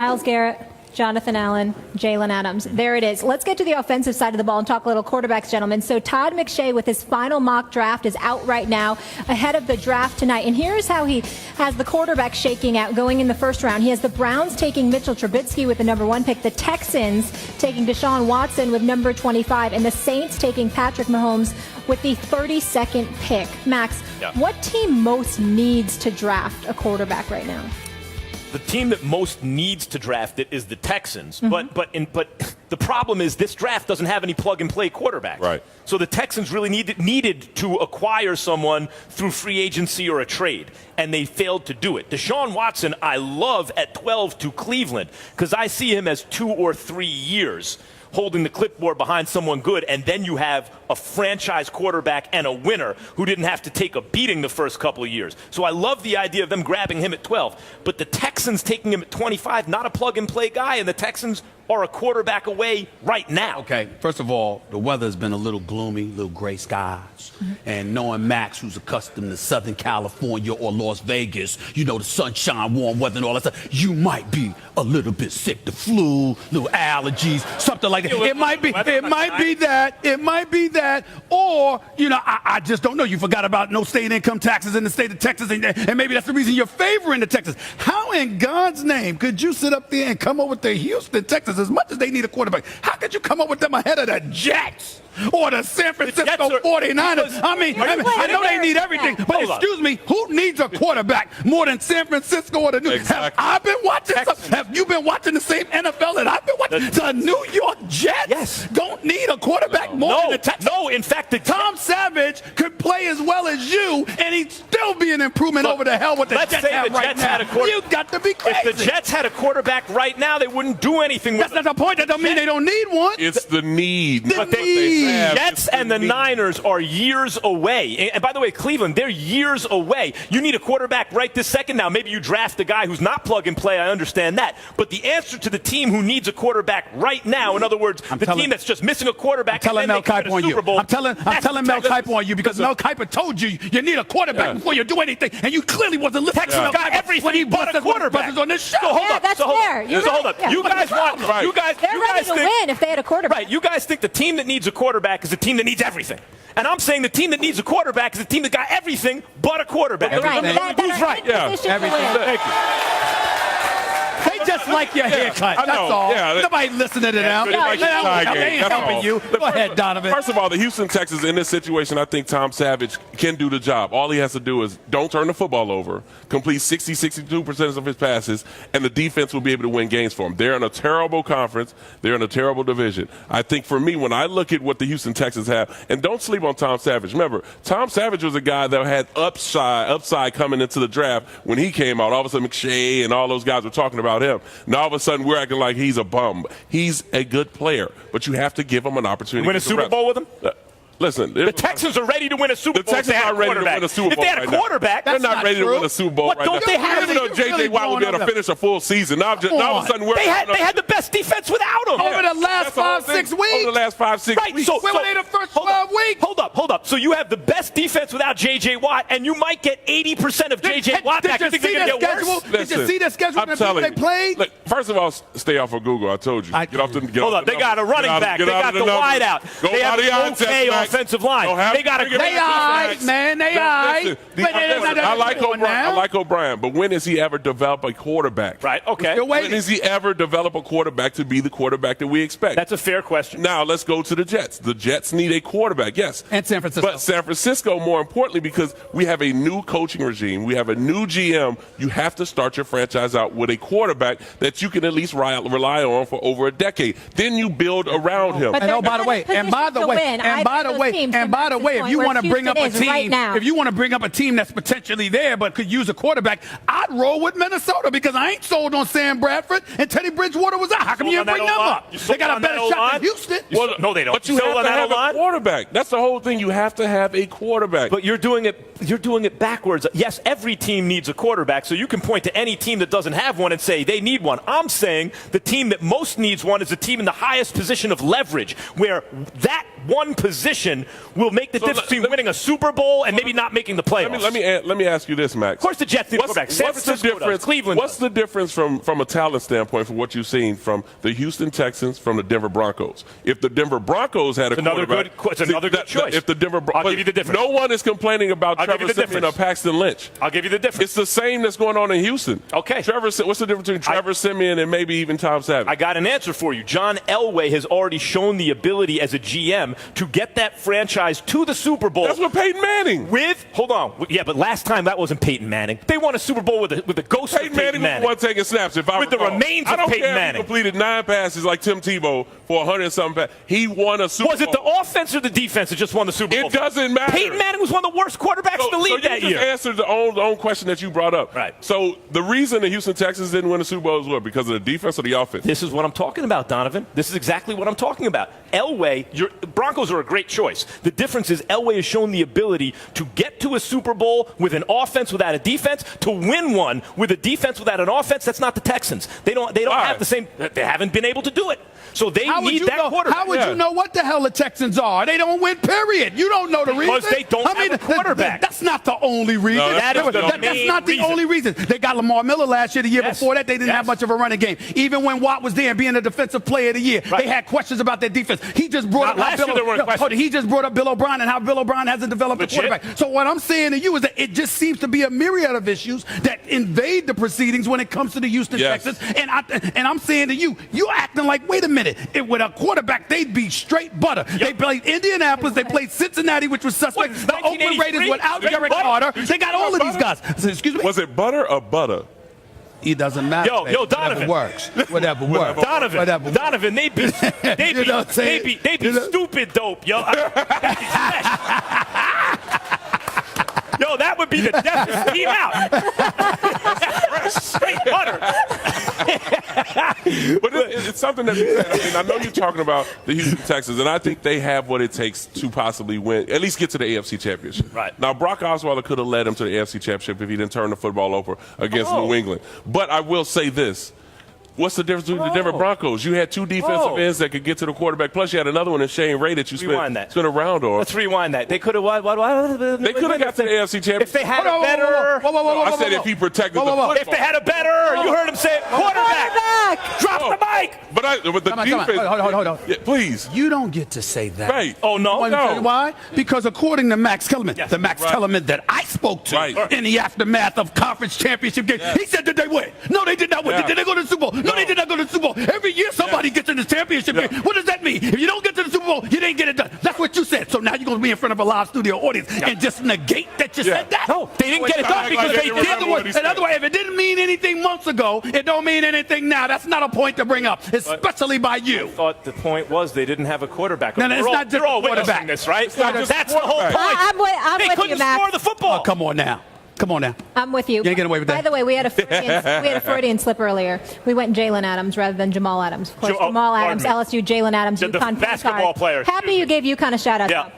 Myles Garrett, Jonathan Allen, Jalen Adams. There it is. Let's get to the offensive side of the ball and talk a little quarterbacks, gentlemen. So Todd McShay with his final mock draft is out right now ahead of the draft tonight. And here's how he has the quarterbacks shaking out going in the first round. He has the Browns taking Mitchell Trubisky with the #1 pick, the Texans taking Deshaun Watson with number 25, and the Saints taking Patrick Mahomes with the 32nd pick. Max, what team most needs to draft a quarterback right now? The team that most needs to draft it is the Texans. But the problem is this draft doesn't have any plug-and-play quarterbacks. Right. So the Texans really needed to acquire someone through free agency or a trade, and they failed to do it. Deshaun Watson, I love at 12 to Cleveland because I see him as 2 or 3 years holding the clipboard behind someone good, and then you have a franchise quarterback and a winner who didn't have to take a beating the first couple of years. So I love the idea of them grabbing him at 12. But the Texans taking him at 25, not a plug-and-play guy, and the Texans are a quarterback away right now. Okay, first of all, the weather's been a little gloomy, little gray skies. And knowing Max, who's accustomed to Southern California or Las Vegas, you know, the sunshine, warm weather and all that stuff, you might be a little bit sick, the flu, little allergies, something like that. It might be that, or, you know, I just don't know. You forgot about no state income taxes in the state of Texas, and maybe that's the reason you're favoring the Texans. How in God's name could you sit up there and come over to Houston, Texas, as much as they need a quarterback? How could you come up with them ahead of the Jets or the San Francisco 49ers? I know they need everything, but excuse me, who needs a quarterback more than San Francisco or the New York? Have I been watching? Have you been watching the same NFL that I've been watching? The New York Jets don't need a quarterback more than the Texans. No, in fact, Tom Savage could play as well as you, and he'd still be an improvement over the hell with the Jets have right now. You've got to be crazy. If the Jets had a quarterback right now, they wouldn't do anything with it. That's not the point. That don't mean they don't need one. It's the need. The need. Jets and the Niners are years away. And by the way, Cleveland, they're years away. You need a quarterback right this second now. Maybe you draft a guy who's not plug and play. I understand that. But the answer to the team who needs a quarterback right now, in other words, team that's just missing a quarterback, I'm telling Mel Kiper on you. I'm telling Mel Kiper on you because Mel Kiper told you you need a quarterback before you do anything, and you clearly wasn't listening. Texans got everything but a quarterback on this show. So hold up. That's fair. So hold up. You guys want They're ready to win if they had a quarterback. Right. You guys think the team that needs a quarterback is the team that needs everything. And I'm saying the team that needs a quarterback is the team that got everything but a quarterback. Right. Who's right? Everything. Thank you. They just like your haircut. That's all. Nobody listening to them. They ain't helping you. Go ahead, Donovan. First of all, the Houston Texans in this situation, I think Tom Savage can do the job. All he has to do is don't turn the football over, complete 62% of his passes, and the defense will be able to win games for him. They're in a terrible conference. They're in a terrible division. I think for me, when I look at what the Houston Texans have, and don't sleep on Tom Savage. Remember, Tom Savage was a guy that had upside coming into the draft when he came out. All of a sudden, McShay and all those guys were talking about him. Now all of a sudden we're acting like he's a bum. He's a good player, but you have to give him an opportunity. Win a Super Bowl with him? Listen, the Texans are ready to win a Super Bowl. The Texans are ready to win a Super Bowl. If they had a quarterback, they're not ready to win a Super Bowl. What don't they have? Even though J.J. Watt will be able to finish a full season. Now all of a sudden they had the best defense without him over the last 5-6 weeks. Over the last 5-6 weeks. Where were they the first 12 weeks? Hold up. So you have the best defense without J.J. Watt, and you might get 80% of J.J. Watt back. You think they're going to get worse? Did you see their schedule and the people they played? Look, first of all, stay off of Google. I told you. Hold up. They got a running back. They got the wide out. They have an okay offensive line. They got a great I like O'Brien, but when has he ever developed a quarterback? Right, okay. When has he ever developed a quarterback to be the quarterback that we expect? That's a fair question. Now, let's go to the Jets. The Jets need a quarterback, yes. And San Francisco. But San Francisco, more importantly, because we have a new coaching regime, we have a new GM, you have to start your franchise out with a quarterback that you can at least rily on for over a decade. Then you build around him. And by the way, if you want to bring up a team, if you want to bring up a team that's potentially there but could use a quarterback, I'd roll with Minnesota because I ain't sold on Sam Bradford and Teddy Bridgewater was out. How come you didn't bring them up? They got a better shot than Houston. Well, no, they don't. But you have to have a quarterback. That's the whole thing. You have to have a quarterback. But you're doing it backwards. Yes, every team needs a quarterback, so you can point to any team that doesn't have one and say they need one. I'm saying the team that most needs one is the team in the highest position of leverage, where that one position position will make the difference between winning a Super Bowl and maybe not making the playoffs. Let me ask you this, Max. Of course, the Jets need a quarterback. San Francisco does. Cleveland What's the difference from a talent standpoint from what you've seen from the Houston Texans, from the Denver Broncos? If the Denver Broncos had a quarterback, it's another good choice. If the Denver, I'll give you the difference. No one is complaining about Trevor Siemian or Paxton Lynch. I'll give you the difference. It's the same that's going on in Houston. Okay. What's the difference between Trevor Siemian and maybe even Tom Savage? I got an answer for you. John Elway has already shown the ability as a GM to get that franchise to the Super Bowl. That's what Peyton Manning. Hold on. Yeah, but last time that wasn't Peyton Manning. They won a Super Bowl with the ghost of Peyton Manning. Manning was the one taking snaps. If I with recall. the remains of Peyton Manning. He completed 9 passes like Tim Tebow for 100 and something passes. He won a Super Bowl. Was it the offense or the defense that just won the Super Bowl? It doesn't matter. Peyton Manning was one of the worst quarterbacks in the league that year. So you just answered the own question that you brought up. Right. So the reason the Houston Texans didn't win the Super Bowl is what? Because of the defense or the offense? This is what I'm talking about, Donovan. This is exactly what I'm talking about. Elway, Broncos are a great choice. The difference is Elway has shown the ability to get to a Super Bowl with an offense without a defense, to win one with a defense without an offense. That's not the Texans. They don't have the same. They haven't been able to do it. So they need that quarterback. How would you know what the hell the Texans are? They don't win, period. You don't know the reason. Because they don't have a quarterback. That's not the only reason. No, that's not the only reason. They got Lamar Miller last year. The year before that, they didn't have much of a running game. Even when Watt was there being a defensive player of the year, they had questions about their defense. He just brought He just brought up Bill O'Brien and how Bill O'Brien hasn't developed a quarterback. So what I'm saying to you is that it just seems to be a myriad of issues that invade the proceedings when it comes to the Houston Texans. And I'm saying to you, you're acting like, wait a minute, with a quarterback, they'd be straight butter. Yep. They played Indianapolis, they played Cincinnati, which was suspect. The Oakland Raiders without Derek Carter. They got all of these guys. Excuse me? Was it butter or butter? It doesn't matter. Yo, Donovan. Whatever works. Donovan, they be stupid dope, yo. Yo, that would be the deafest team out. Straight butter. But it's something that I know you're talking about the Houston Texans, and I think they have what it takes to possibly win, at least get to the AFC Championship. Right. Now, Brock Osweiler could have led him to the AFC Championship if he didn't turn the football over against New England. But I will say this. What's the difference between the Denver Broncos? You had 2 defensive ends that could get to the quarterback. Plus, you had another one in Shane Ray that you spent a round on. Let's rewind that. They could have They could have got to the AFC Championship. If they had a better. I said if he protected the football. If they had a better, you heard him say it, quarterback. Drop the mic. But the defense. Hold on. Yeah, please. You don't get to say that. Right. Oh, no. Why? Because according to Max Kellerman, the Max Kellerman that I spoke to in the aftermath of conference championship game, he said that they win. No, they did not win. Did they go to the Super Bowl? No, they did not go to the Super Bowl. Every year somebody gets in the championship game. What does that mean? If you don't get to the Super Bowl, you didn't get it done. That's what you said. So now you're going to be in front of a live studio audience and just negate that you said that? No, they didn't get it done because they did. In other words, if it didn't mean anything months ago, it don't mean anything now. That's not a point to bring up, especially by you. I thought the point was they didn't have a quarterback. No, it's not just a quarterback. This, right? That's the whole point. I'm they with couldn't you, Max. score the football. Oh, come on now. I'm with you. You ain't getting away with that. By the way, we had a Freudian slip earlier. We went Jalen Adams rather than Jamal Adams. Of course, Jamal Adams, LSU, Jalen Adams, the UConn basketball players. Happy you gave UConn a shout out. Yeah. Though.